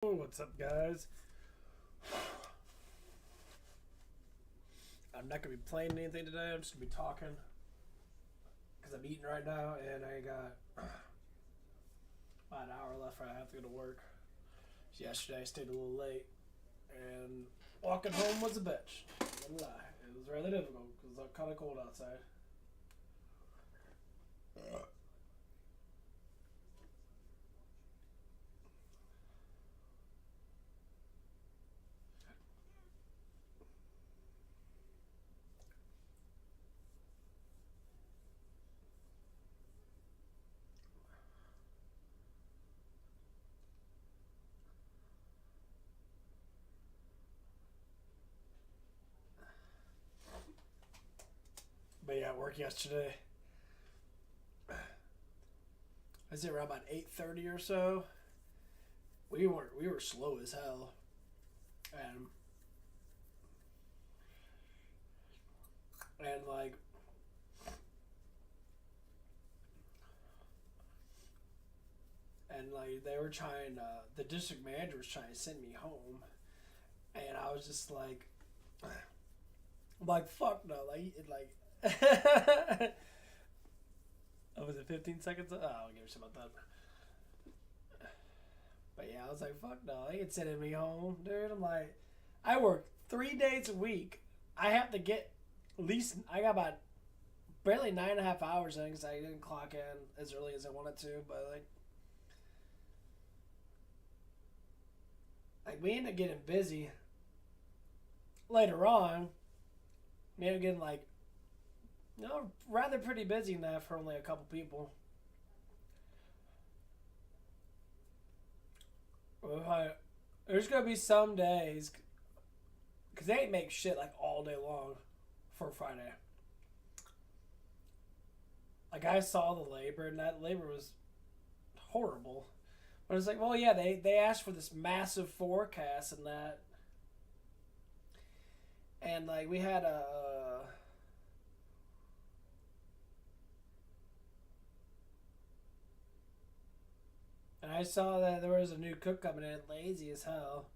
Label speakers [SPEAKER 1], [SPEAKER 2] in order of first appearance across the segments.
[SPEAKER 1] What's up, guys? I'm not gonna be playing anything today. I'm just gonna be talking because I'm eating right now, and I got about an hour left before I have to go to work. So yesterday I stayed a little late, and walking home was a bitch. I'm gonna lie, it was rather difficult because it's kind of cold outside. But yeah, at work yesterday, I was there around about 8:30 or so. We were slow as hell, and like they were trying. The district manager was trying to send me home, and I was just like fuck no, oh, was it 15 seconds? Oh, I'll give a shit about that. But yeah, I was like, fuck no, they ain't sending me home, dude. I'm like, I work 3 days a week. I have to get at least I got about barely 9.5 hours in because I didn't clock in as early as I wanted to. But like we ended up getting busy later on. We ended up getting rather pretty busy now for only a couple people. Like, there's gonna be some days because they ain't make shit like all day long for Friday. Like I saw the labor and that labor was horrible. But it's like, well, yeah, they asked for this massive forecast and that, and like we had and I saw that there was a new cook coming in, lazy as hell.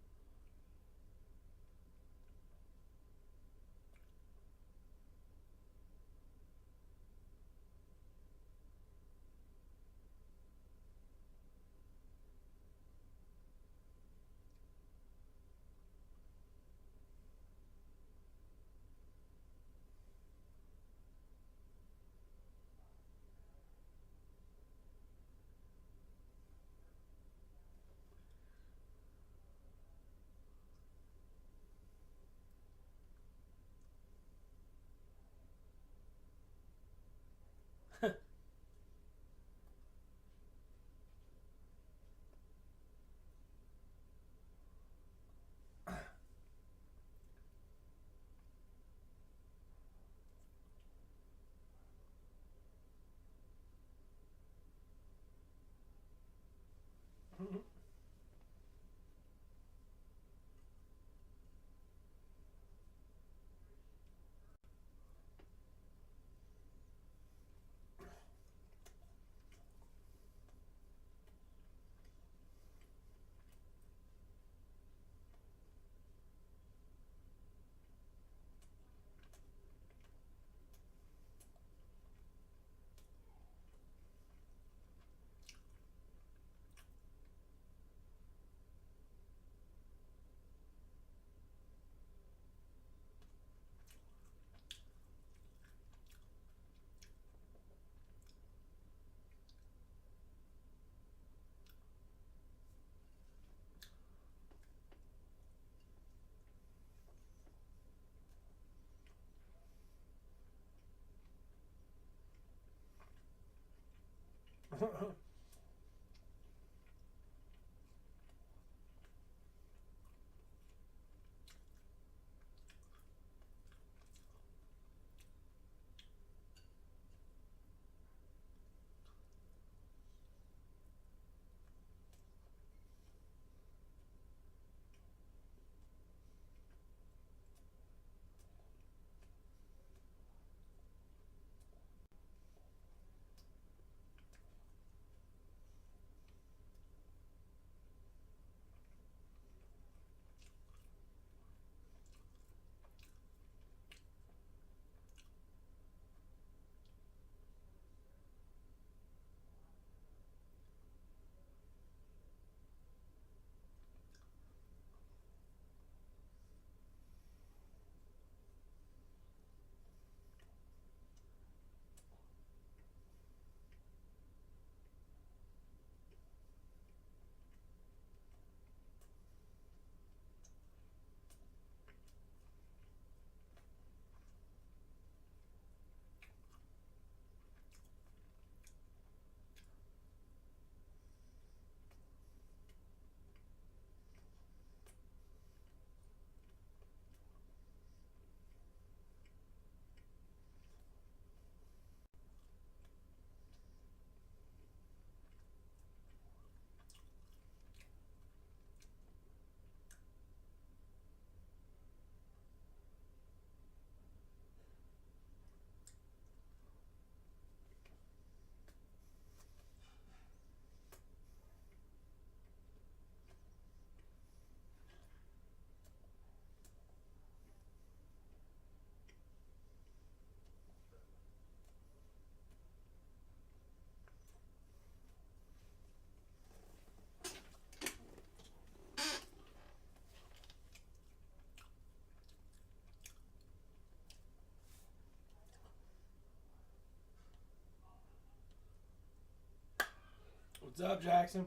[SPEAKER 1] What's up, Jackson?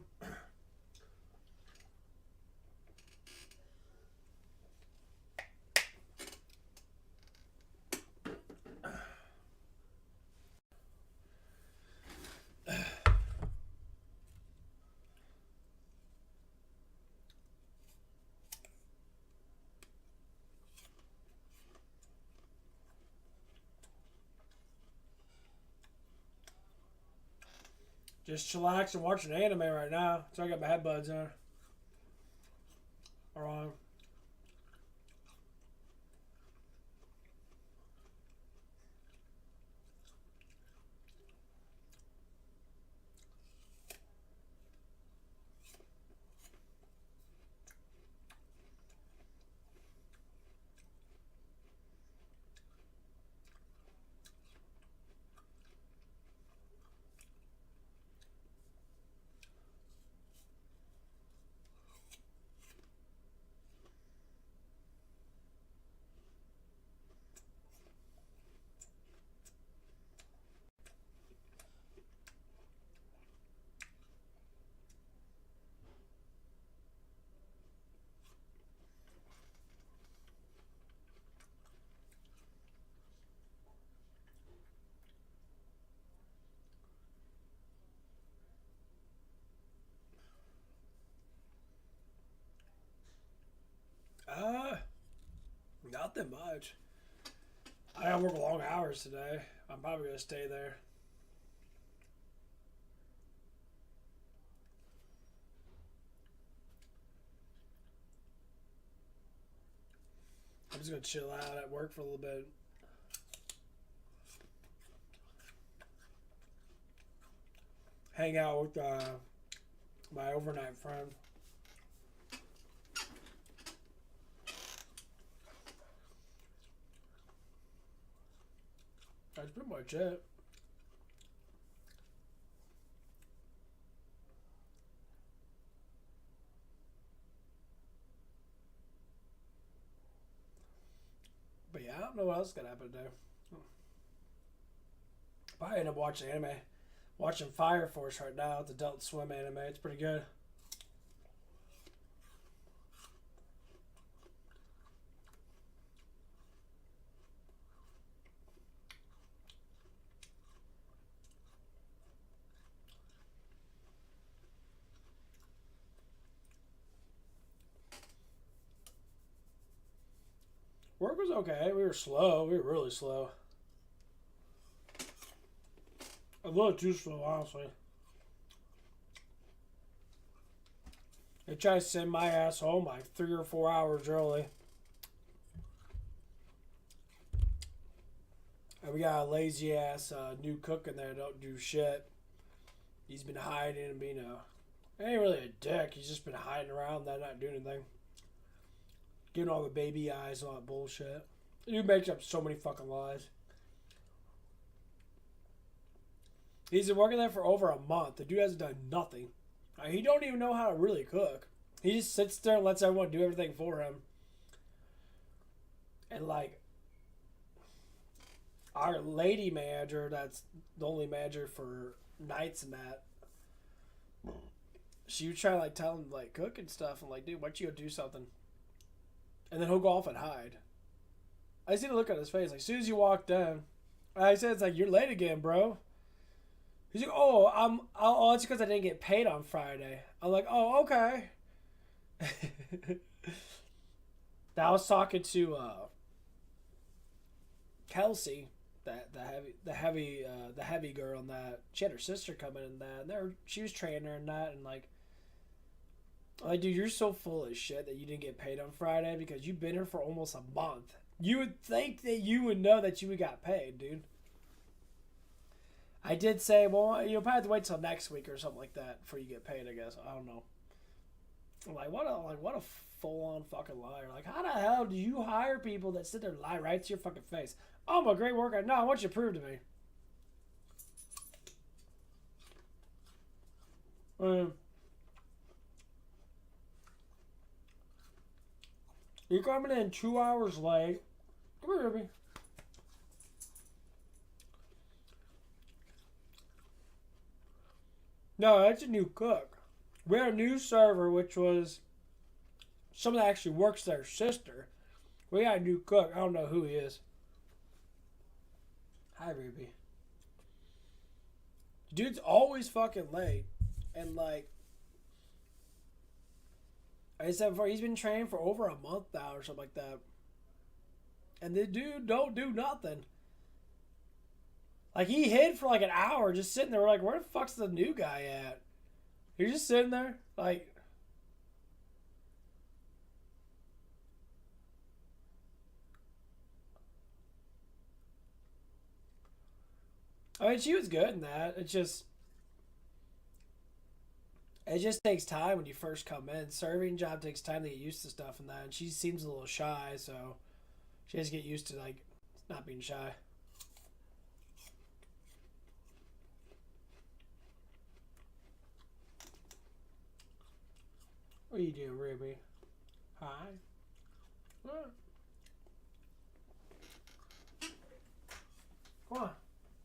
[SPEAKER 1] Just chillax and watching anime right now. So I got my headbuds on. Or on. Nothing much. I gotta work long hours today. I'm probably gonna stay there. I'm just gonna chill out at work for a little bit. Hang out with my overnight friend. That's pretty much it. But yeah, I don't know what else is gonna happen today. Probably end up watching anime. Watching Fire Force right now. It's Adult Swim anime. It's pretty good. Work was okay. We were slow. We were really slow. A little too slow, honestly. They tried to send my ass home like 3 or 4 hours early. And we got a lazy ass new cook in there that don't do shit. He's been hiding and being ain't really a dick. He's just been hiding around that not doing anything. Giving all the baby eyes and all that bullshit. The dude makes up so many fucking lies. He's been working there for over a month. The dude hasn't done nothing. He don't even know how to really cook. He just sits there and lets everyone do everything for him. And like our lady manager, that's the only manager for nights and that, she was trying to like tell him like cook and stuff. I'm like, dude, why don't you go do something? And then he'll go off and hide. I see the look on his face. Like, as soon as you walked in, I said, it's like, you're late again, bro. He's like, oh, it's because I didn't get paid on Friday. I'm like, oh, okay. I was talking to Kelsey, the heavy girl, and that she had her sister come in and that, and she was training her and that, and like, dude, you're so full of shit that you didn't get paid on Friday because you've been here for almost a month. You would think that you would know that you would got paid, dude. I did say, well, you'll probably have to wait till next week or something like that before you get paid, I guess. I don't know. What a full-on fucking liar. Like, how the hell do you hire people that sit there and lie right to your fucking face? Oh, I'm a great worker. No, I want you to prove to me. You're coming in 2 hours late. Come here, baby. No, that's a new cook. We had a new server, which was someone that actually works their sister. We got a new cook. I don't know who he is. Hi, Ruby. Dude's always fucking late. And, like, I said before, he's been training for over a month now or something like that. And the dude don't do nothing. Like, he hid for like an hour just sitting there. We're like, where the fuck's the new guy at? You're just sitting there, like. I mean, she was good in that. It just takes time when you first come in. Serving job takes time to get used to stuff and that. And she seems a little shy, so she has to get used to, like, not being shy. What are you doing, Ruby? Hi. What? Come on.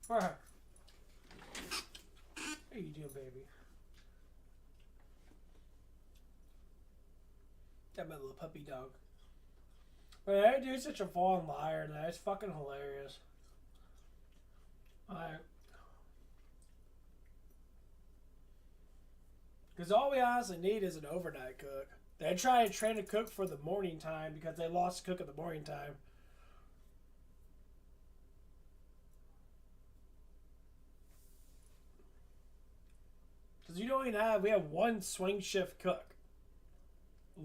[SPEAKER 1] Where? What are you doing, baby? Got my little puppy dog. But that dude's such a fallen liar. That's fucking hilarious. Alright. Because all we honestly need is an overnight cook. They try to train a cook for the morning time because they lost a cook at the morning time. Because you don't even have, we have one swing shift cook.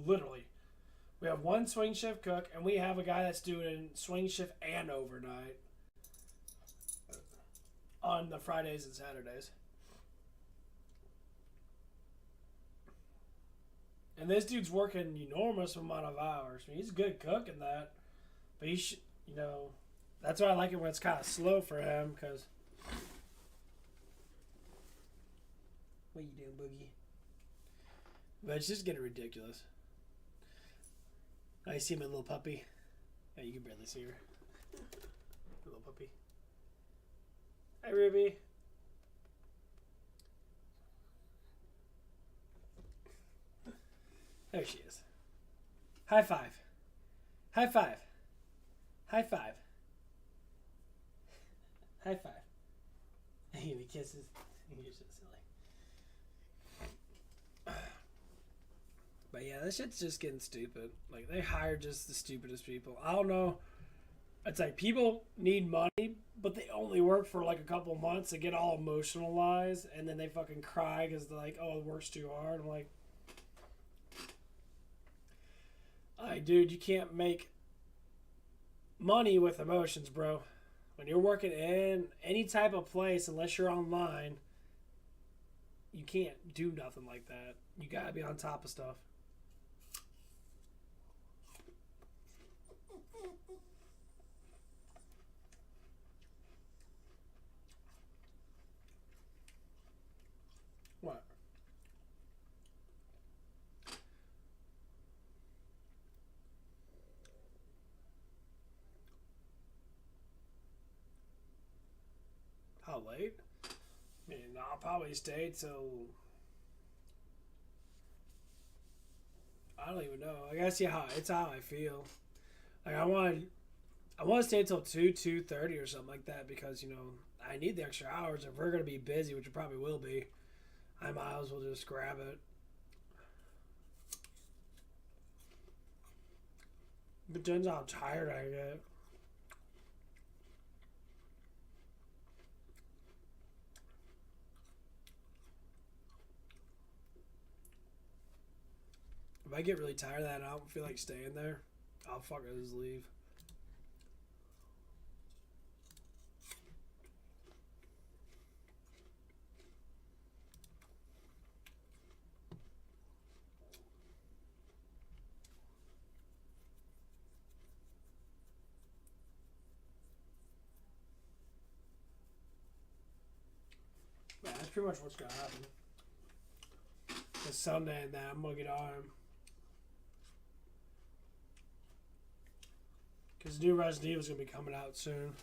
[SPEAKER 1] Literally. We have one swing shift cook, and we have a guy that's doing swing shift and overnight on the Fridays and Saturdays. And this dude's working an enormous amount of hours. I mean, he's a good cook in that. But he should, that's why I like it when it's kind of slow for him, because. What you doing, Boogie? But it's just getting ridiculous. I see my little puppy. Yeah, you can barely see her. Little puppy. Hi, Ruby. There she is. High five. High five. High five. High five. And he kisses. You're so silly. But yeah, this shit's just getting stupid. Like, they hire just the stupidest people. I don't know. It's like people need money, but they only work for like a couple months and get all emotionalized, and then they fucking cry because they're like, oh, it works too hard. I'm like, dude, you can't make money with emotions, bro. When you're working in any type of place, unless you're online, you can't do nothing like that. You gotta be on top of stuff. What? How late? I mean, I'll probably stay till. I don't even know. I gotta see how I feel. Like I want to stay until 2:30 or something like that because I need the extra hours. If we're gonna be busy, which we probably will be, I might as well just grab it. But depends how tired I get. If I get really tired of that and I don't feel like staying there, I'll fucking just leave. Yeah, that's pretty much what's gonna happen. This Sunday and that I'm gonna get on him. Because new Resident Evil is gonna be coming out soon.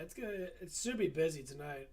[SPEAKER 1] it's good. It should be busy tonight.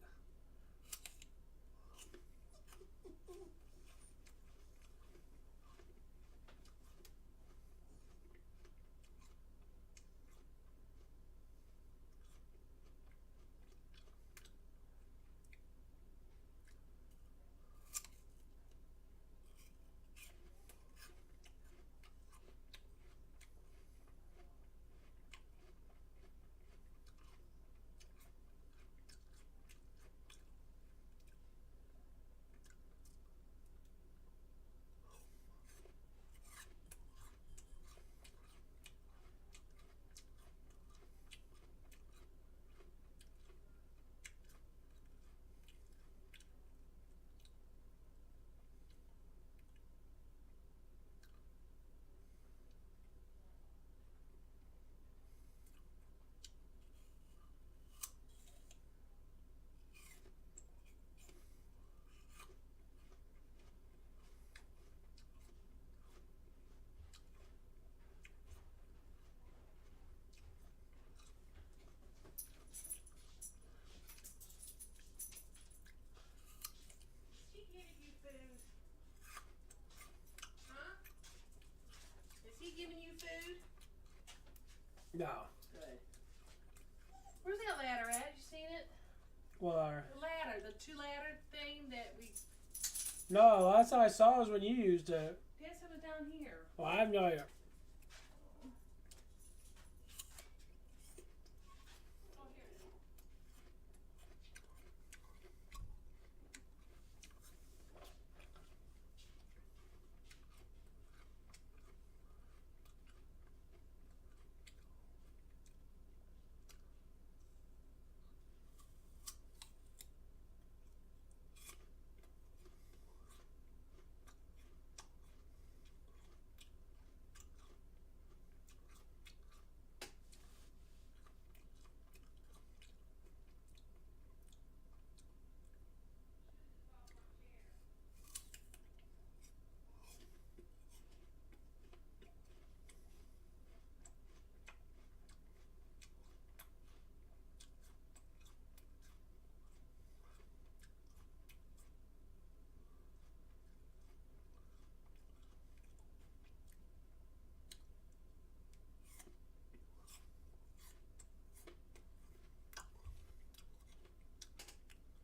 [SPEAKER 2] Is he giving you food? Huh? Is he giving you food?
[SPEAKER 1] No.
[SPEAKER 2] Good. Where's that ladder at? You seen it?
[SPEAKER 1] What are?
[SPEAKER 2] The ladder, the 2 ladder thing that we.
[SPEAKER 1] No, last time I saw was when you used it.
[SPEAKER 2] Dad said it was down here.
[SPEAKER 1] Well, I have no idea.
[SPEAKER 2] Oh, here it is.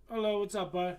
[SPEAKER 1] Hello, what's up, bud?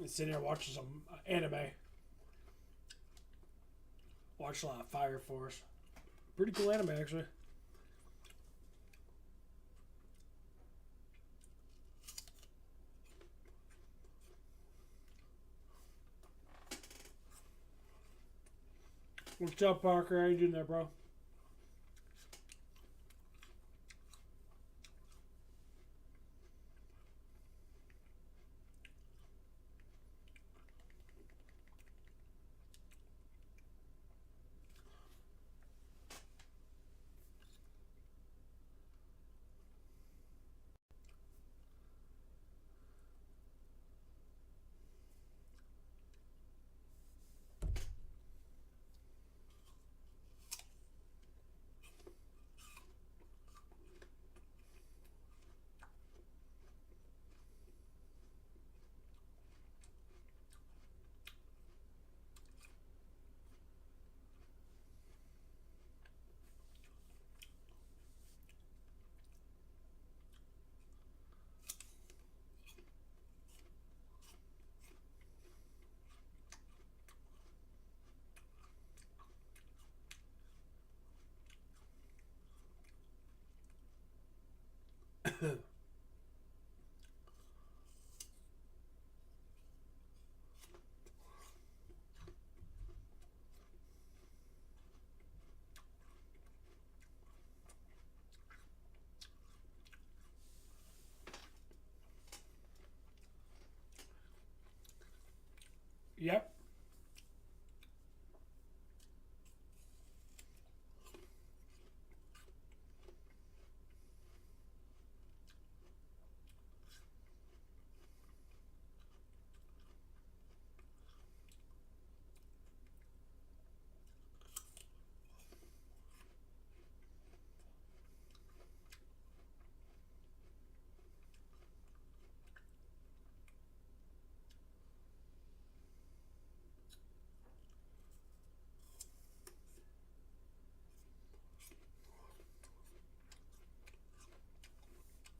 [SPEAKER 1] Sitting here watching some anime. Watched a lot of Fire Force. Pretty cool anime, actually. What's up, Parker? How you doing there, bro? Yep.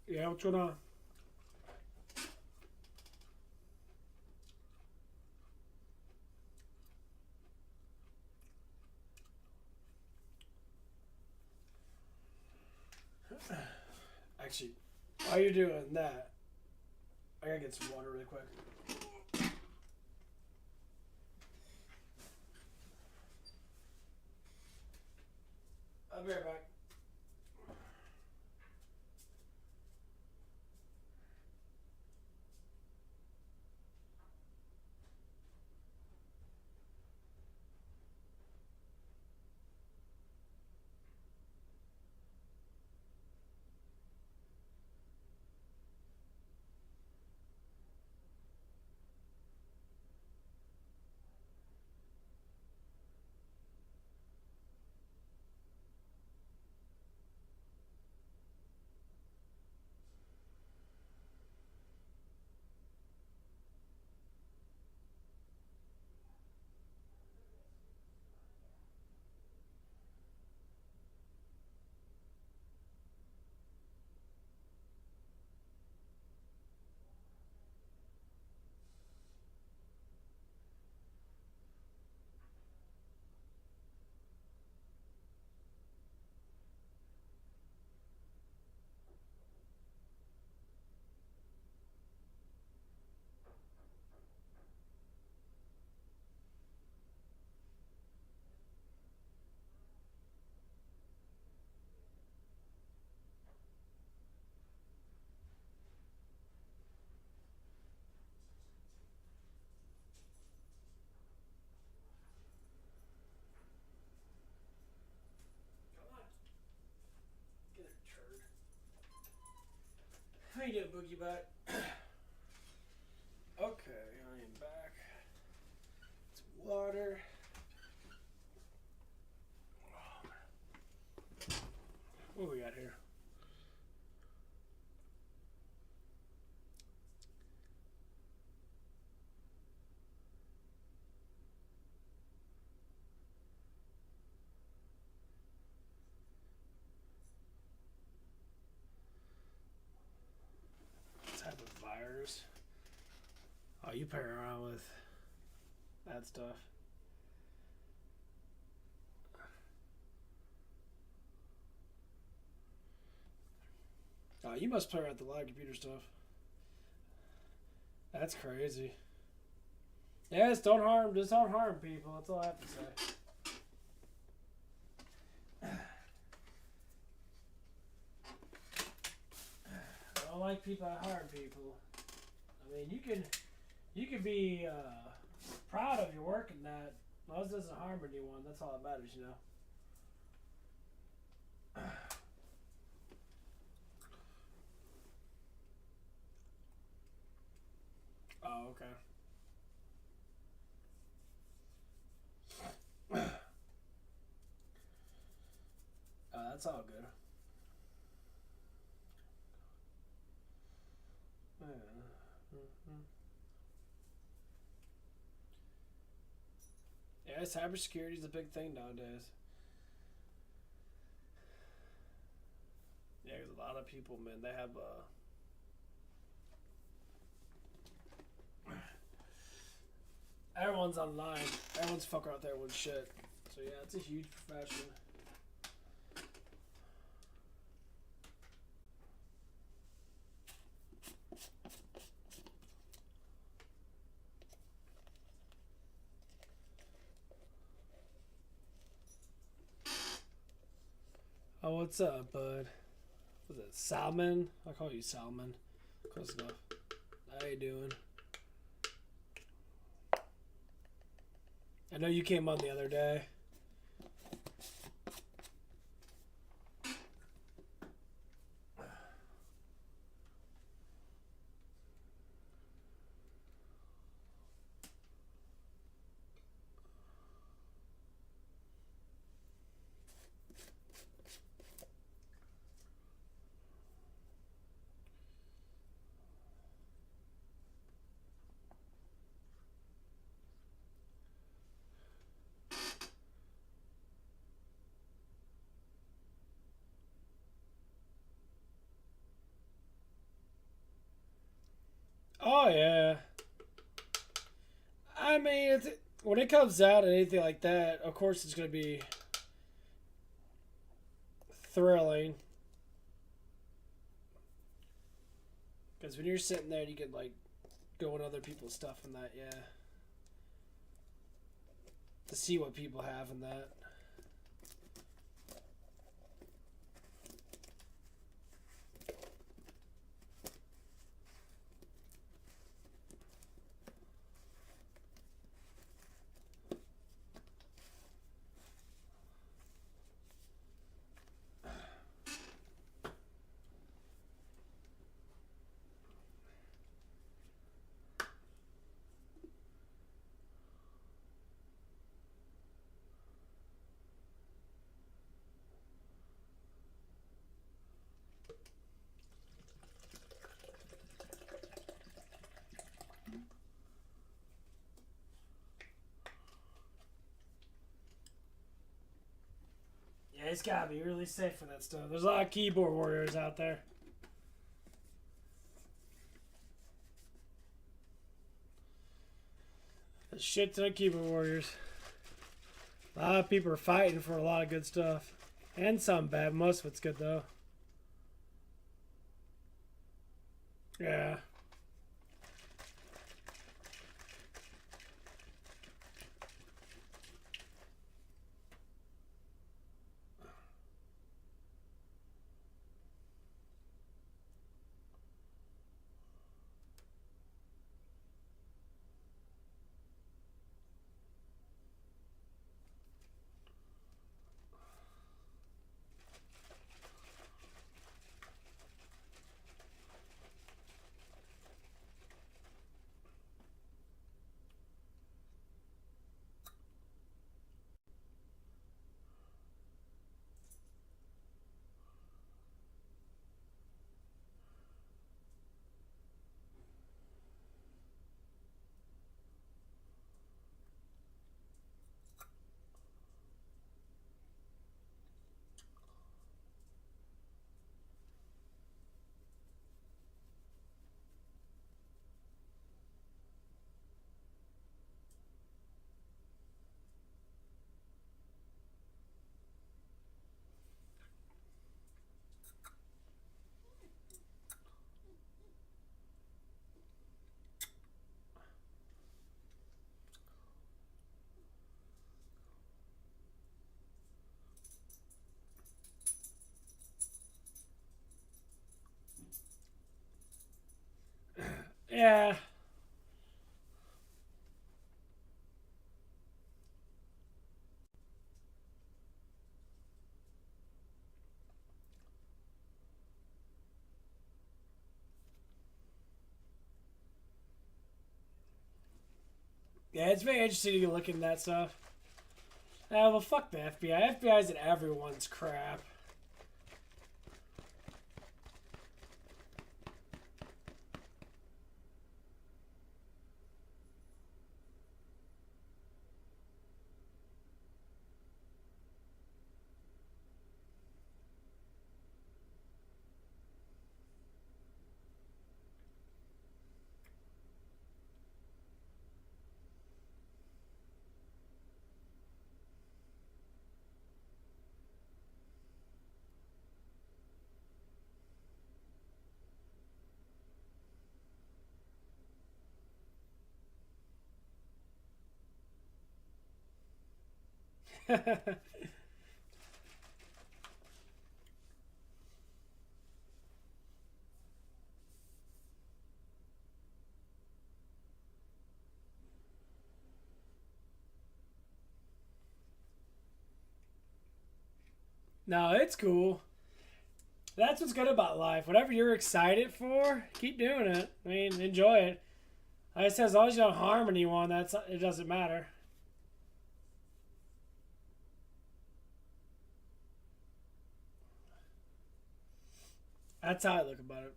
[SPEAKER 1] Yeah, what's going on? Actually, while you're doing that, I gotta get some water really quick. I'll be right back. Get a turd. How you doing, Boogie Butt? Okay, I am back. Some water. What do we got here? Let's have you play around with that stuff. Oh, you must play around with a lot of computer stuff. That's crazy. Yeah, just don't harm people. That's all I have to say. I don't like people that harm people. I mean, you can be proud of your work and that. As long as it doesn't harm anyone, that's all that matters, you know. Oh, okay. That's all good. Yeah, cybersecurity is a big thing nowadays. Yeah, there's a lot of people, man. They have everyone's online. Everyone's fucking out there with shit. So yeah, it's a huge profession. Oh, what's up, bud? Was it Salmon? I'll call you Salmon. Close enough. How you doing? I know you came on the other day. Oh yeah. I mean, when it comes out and anything like that, of course it's gonna be thrilling. Because when you're sitting there, you can like go on other people's stuff and that, yeah. To see what people have in that. Yeah, it's gotta be really safe for that stuff. There's a lot of keyboard warriors out there. A shit ton of keyboard warriors. A lot of people are fighting for a lot of good stuff. And some bad. Most of it's good though. Yeah. Yeah, it's very interesting to look into that stuff. Well, fuck the FBI. FBI's at everyone's crap. No, it's cool. That's what's good about life. Whatever you're excited for, keep doing it. I mean, enjoy it. Like I said, as long as you don't harm anyone, it doesn't matter. That's how I look about it.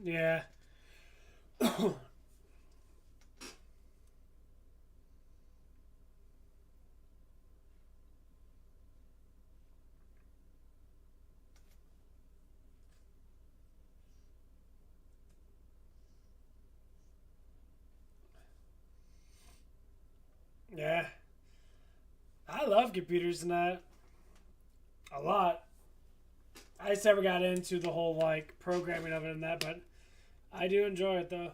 [SPEAKER 1] Yeah. Yeah. I love computers and that a lot. I just never got into the whole like programming of it and that, but I do enjoy it though.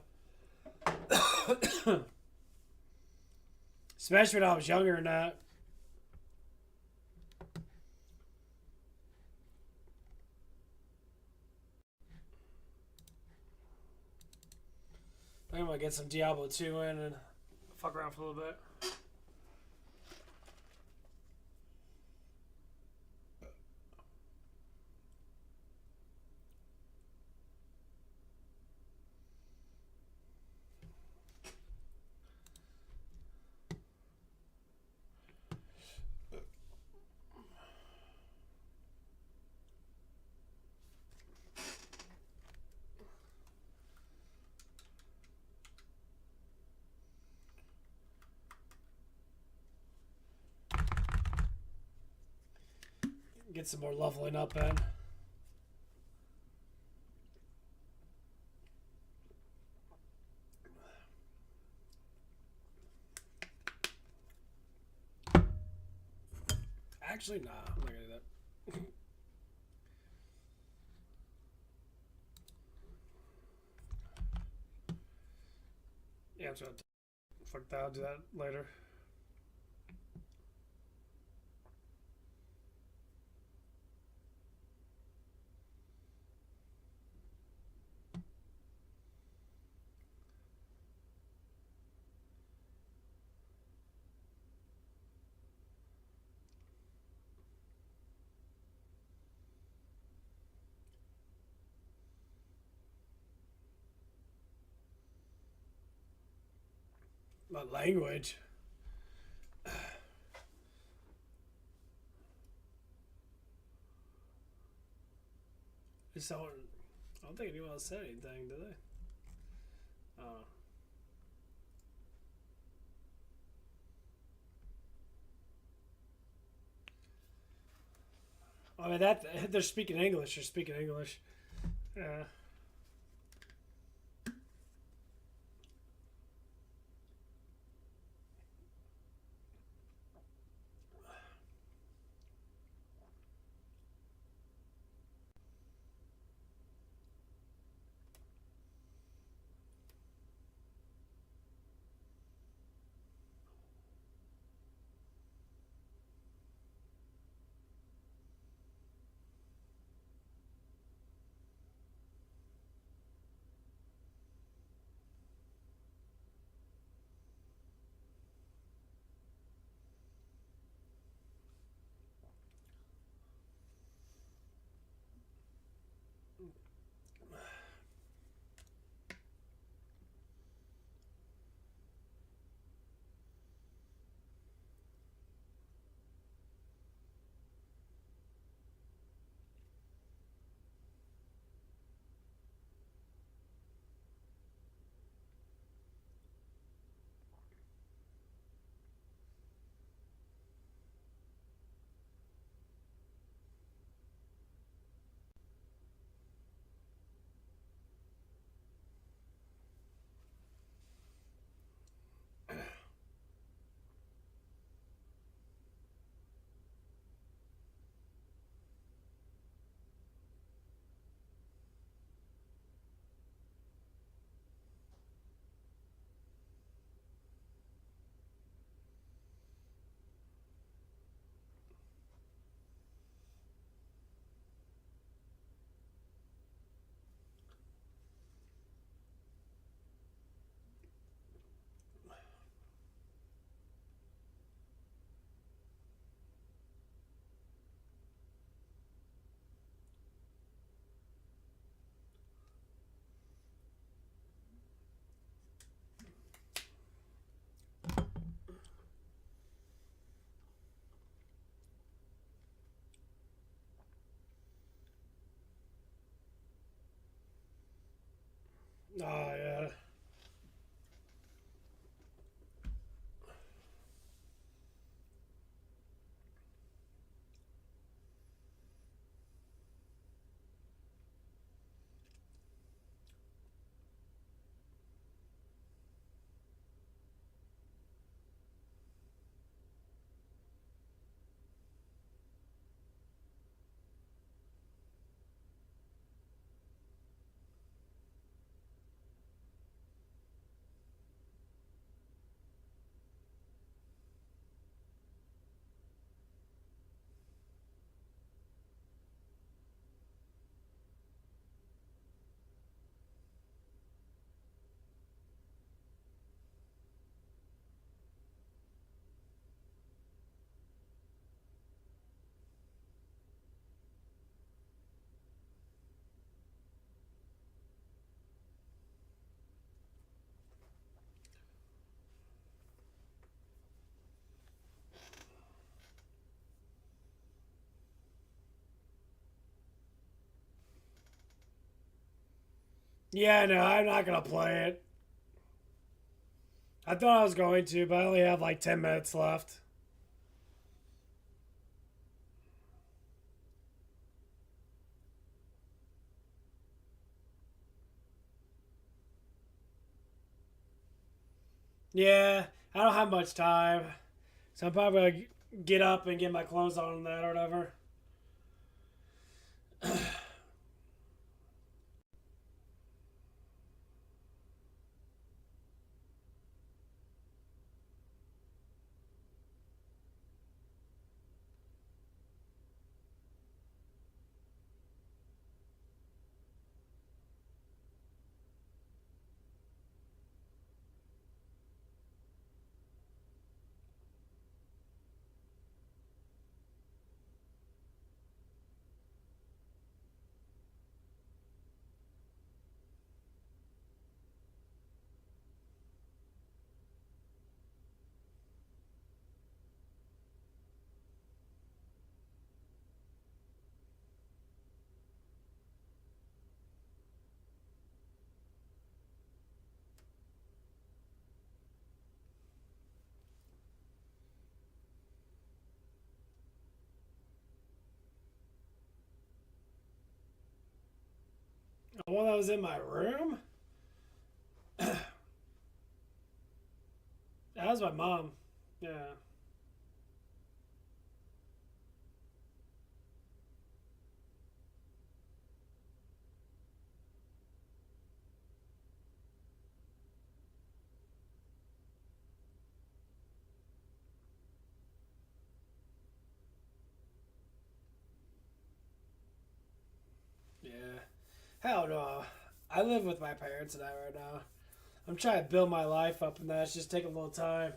[SPEAKER 1] Especially when I was younger and that. I'm gonna get some Diablo 2 in and fuck around for a little bit. Get some more leveling up in. Actually, nah, I'm not gonna do that. Yeah, I'm trying to fuck that. I'll do that later. My language. Just don't. I don't think anyone else said anything, did they? Oh. I mean that they're speaking English. They're speaking English. Yeah. Yeah, no, I'm not gonna play it. I thought I was going to, but I only have like 10 minutes left. Yeah, I don't have much time. So I'm probably gonna get up and get my clothes on and that or whatever. One that was in my room? That was my mom. Yeah. Yeah. Hell no. I live with my parents and I right now. I'm trying to build my life up and that's just taking a little time.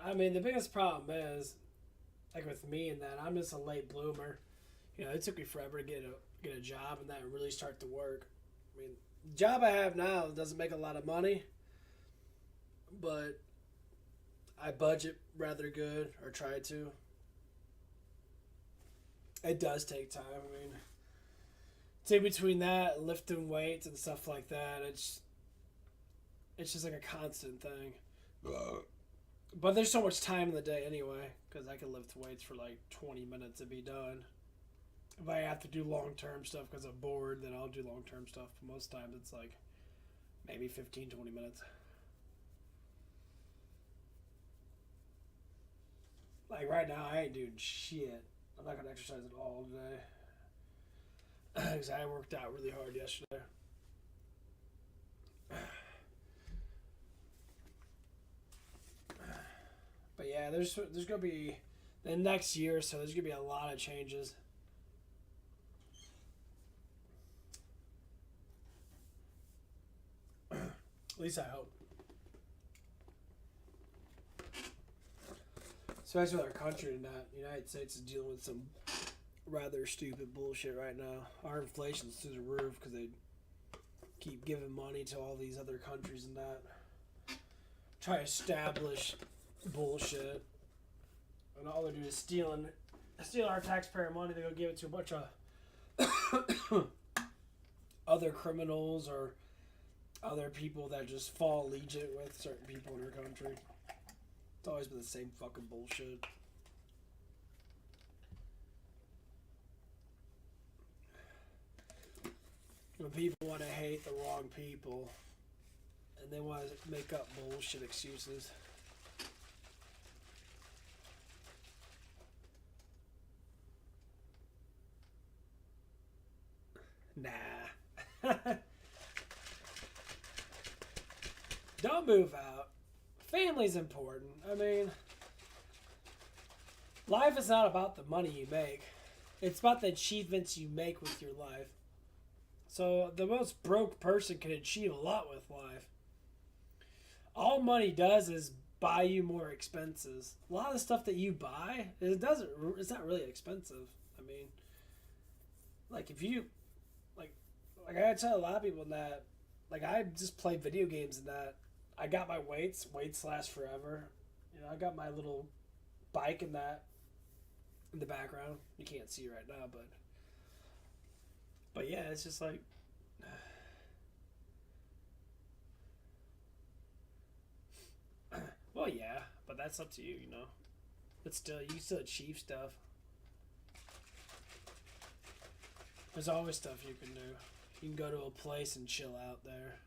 [SPEAKER 1] I mean, the biggest problem is, like with me and that, I'm just a late bloomer. You know, it took me forever to get a job and that really start to work. I mean, the job I have now doesn't make a lot of money, but I budget rather good or try to. It does take time. I mean, take between that, lifting weights and stuff like that, it's just like a constant thing. But there's so much time in the day anyway, because I can lift weights for like 20 minutes and be done. If I have to do long term stuff because I'm bored, then I'll do long term stuff. But most times it's like maybe 15, 20 minutes. Like right now, I ain't doing shit. I'm not going to exercise at all today. Because I worked out really hard yesterday. But yeah, there's gonna be the next year, so there's gonna be a lot of changes. At least I hope. Especially with our country and that. The United States is dealing with some rather stupid bullshit right now. Our inflation's through the roof because they keep giving money to all these other countries and that. Try to establish bullshit. And all they're doing is steal our taxpayer money. They go give it to a bunch of other criminals or other people that just fall allegiant with certain people in our country. It's always been the same fucking bullshit. When people want to hate the wrong people and they want to make up bullshit excuses. Nah. Don't move out. Family's important. I mean, life is not about the money you make. It's about the achievements you make with your life. So the most broke person can achieve a lot with life. All money does is buy you more expenses. A lot of the stuff that you buy, it's not really expensive. I mean, like if you like I tell a lot of people that like I just play video games and that I got my weights. Weights last forever. You know, I got my little bike and that in the background. You can't see right now, but yeah, it's just like well, yeah, but that's up to you, you know. But still, you can still achieve stuff. There's always stuff you can do. You can go to a place and chill out there.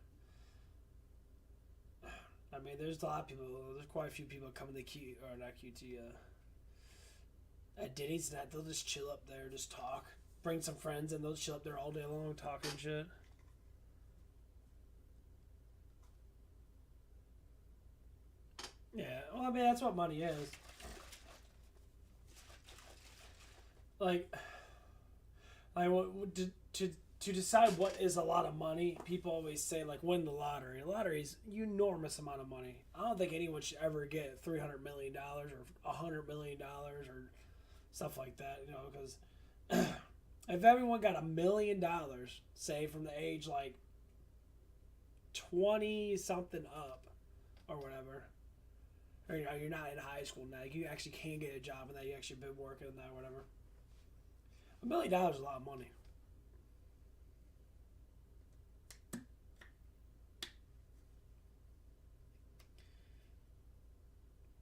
[SPEAKER 1] I mean, there's a lot of people. There's quite a few people coming to Q or not QT. At Denny's and that they'll just chill up there, just talk. Bring some friends and they'll chill up there all day long, talking shit. Yeah, well, I mean that's what money is. Like, to decide what is a lot of money, people always say like win the lottery. Lottery's enormous amount of money. I don't think anyone should ever get $300 million or $100 million or stuff like that. You know, because if everyone got $1 million, say from the age like 20 something up or whatever, or you know you're not in high school now, you actually can get a job and that you actually been working and that or whatever. $1 million is a lot of money.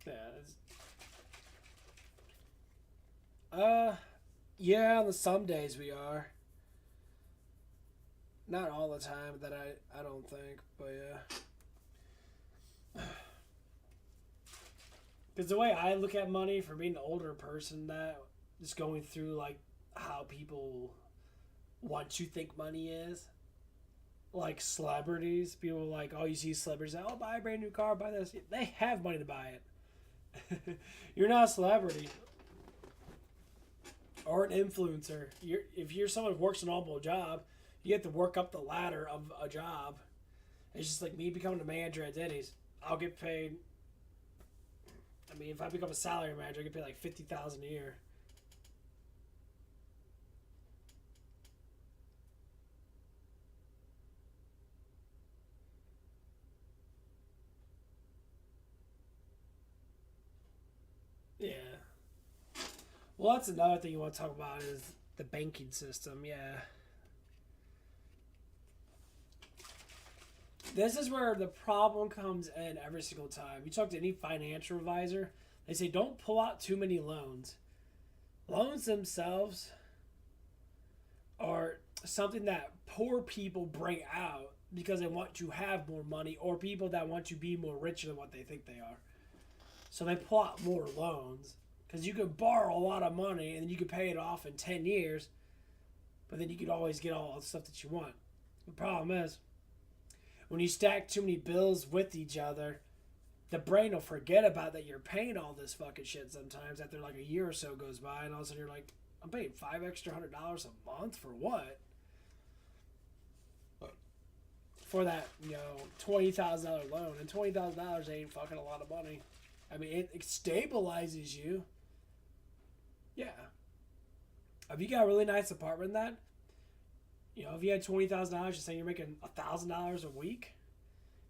[SPEAKER 1] Yeah. Uh, yeah. On the some days we are. Not all the time. That I don't think, but yeah. Because the way I look at money, for being an older person, that just going through like how people want to think money is. Like celebrities, people are like, oh, you see celebrities, oh, buy a brand new car, buy this. They have money to buy it. You're not a celebrity or an influencer. If you're someone who works a normal job, you have to work up the ladder of a job. It's just like me becoming a manager at Denny's. I'll get paid. I mean, if I become a salary manager, I get paid like $50,000 a year. Yeah. Well, that's another thing you want to talk about is the banking system. Yeah. This is where the problem comes in every single time. You talk to any financial advisor, they say don't pull out too many loans. Loans themselves are something that poor people bring out because they want to have more money or people that want to be more rich than what they think they are. So they pull out more loans because you could borrow a lot of money and you could pay it off in 10 years, but then you could always get all the stuff that you want. The problem is when you stack too many bills with each other, the brain will forget about that you're paying all this fucking shit sometimes after like a year or so goes by, and all of a sudden you're like, I'm paying $500 a month for what? For that, $20,000 loan, and $20,000 ain't fucking a lot of money. I mean, it stabilizes you. Yeah. If you got a really nice apartment in that, if you had $20,000, just saying you're making $1,000 a week,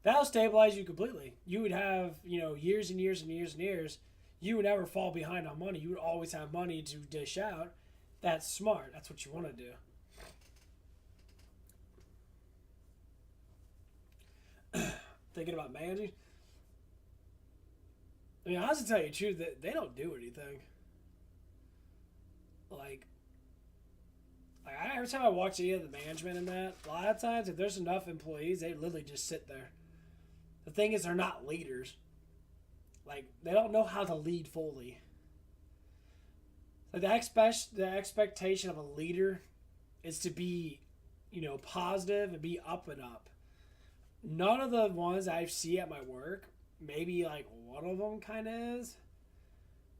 [SPEAKER 1] that'll stabilize you completely. You would have, years and years and years and years. You would never fall behind on money. You would always have money to dish out. That's smart. That's what you want to do. Thinking about managing. I mean, honestly, to tell you the truth, they don't do anything. Like every time I watch any of the management in that, a lot of times if there's enough employees, they literally just sit there. The thing is, they're not leaders. Like, they don't know how to lead fully. Like, the expectation of a leader is to be, positive and be up and up. None of the ones I see at my work, maybe like one of them kind of is,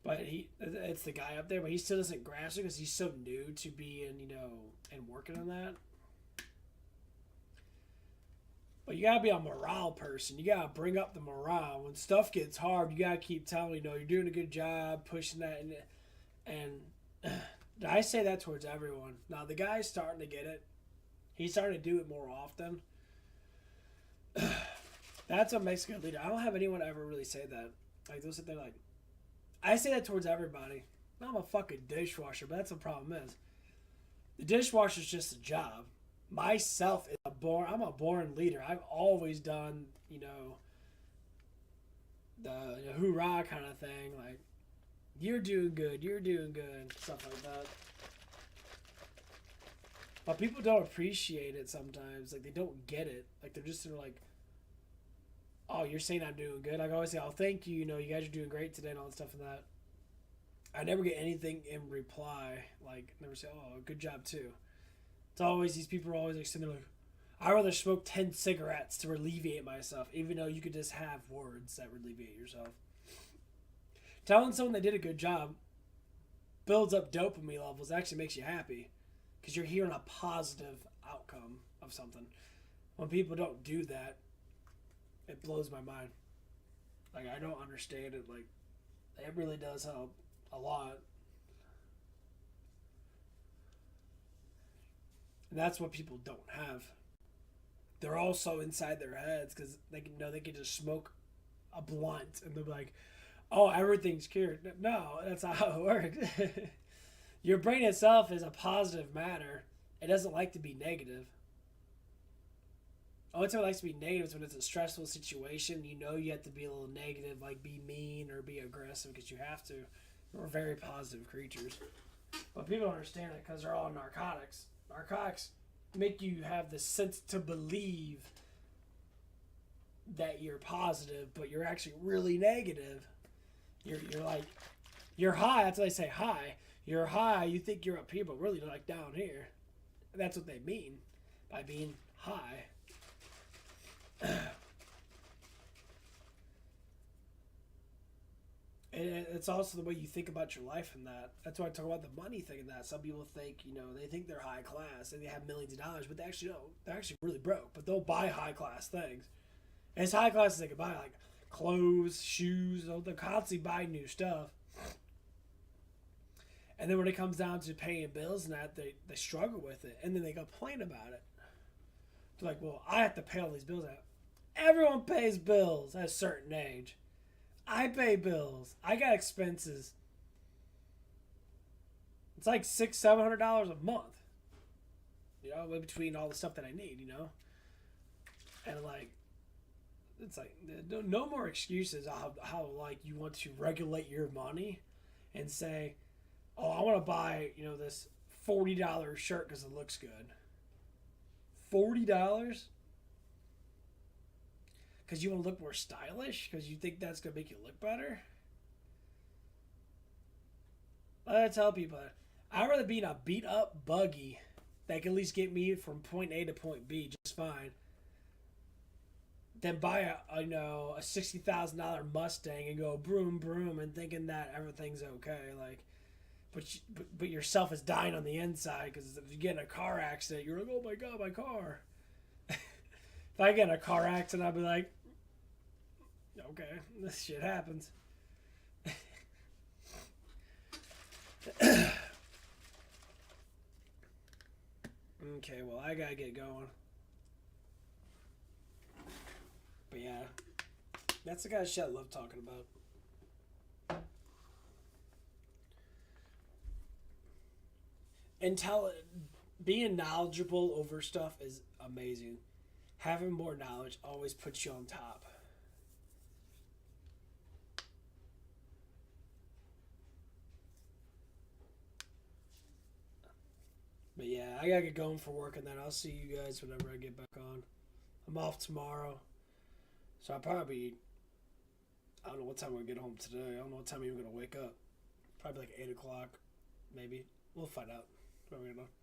[SPEAKER 1] but it's the guy up there, but he still doesn't grasp it because he's so new to being, and working on that. But you gotta be a morale person. You gotta bring up the morale. When stuff gets hard, you gotta keep telling, you're doing a good job, pushing that. And I say that towards everyone. Now, the guy's starting to get it. He's starting to do it more often. That's what makes a good leader. I don't have anyone ever really say that. Like, they'll sit there like, I say that towards everybody. I'm a fucking dishwasher, but that's the problem is. The dishwasher's just a job. Myself is I'm a born leader. I've always done, the hoorah kind of thing. Like, you're doing good, stuff like that. But people don't appreciate it sometimes. Like, they don't get it. Like, they're just sort of like, oh, you're saying I'm doing good. Like, I always say, oh, thank you. You guys are doing great today and all that stuff and that. I never get anything in reply. Like, never say, oh, good job too. It's always, these people are always like sitting there like, I'd rather smoke 10 cigarettes to alleviate myself, even though you could just have words that alleviate yourself. Telling someone they did a good job builds up dopamine levels, actually makes you happy. Because you're hearing a positive outcome of something. When people don't do that, it blows my mind. Like, I don't understand it. Like, it really does help a lot. And that's what people don't have. They're also inside their heads because they can just smoke a blunt and they're like, oh, everything's cured. No, that's not how it works. Your brain itself is a positive matter. It doesn't like to be negative. Only time it likes to be negative is when it's a stressful situation. You have to be a little negative, like be mean or be aggressive because you have to. We're very positive creatures. But people don't understand it because they're all narcotics. Narcotics make you have the sense to believe that you're positive, but you're actually really negative. You're like, you're high. That's why they say high. You're high. You think you're up here, but really you're like down here. That's what they mean by being high. And it's also the way you think about your life in that. That's why I talk about the money thing in that. Some people think, they think they're high class and they have millions of dollars, but they actually don't. They're actually really broke, but they'll buy high class things. And as high class as they can buy, like clothes, shoes, they're constantly buying new stuff. And then when it comes down to paying bills and that, they struggle with it. And then they complain about it. They're like, well, I have to pay all these bills out. Everyone pays bills at a certain age. I pay bills. I got expenses. It's like $600-700 a month. Between all the stuff that I need, And like, it's like no more excuses how like you want to regulate your money and say, oh, I want to buy this $40 shirt because it looks good. $40? Because you want to look more stylish? Because you think that's going to make you look better? I tell people that I'd rather be in a beat up buggy that can at least get me from point A to point B just fine than buy a $60,000 Mustang and go broom broom and thinking that everything's okay. Like, but yourself is dying on the inside because if you get in a car accident, you're like, oh my god, my car. If I get in a car accident, I'd be like, okay, this shit happens. Okay, well, I gotta get going. But yeah, that's the kind of shit I love talking about. Being knowledgeable over stuff is amazing. Having more knowledge always puts you on top. But yeah, I gotta get going for work and then I'll see you guys whenever I get back on. I'm off tomorrow. So I'll probably, I don't know what time I'm gonna get home today. I don't know what time I'm even gonna wake up. Probably like 8 o'clock, maybe. We'll find out. What are we gonna do?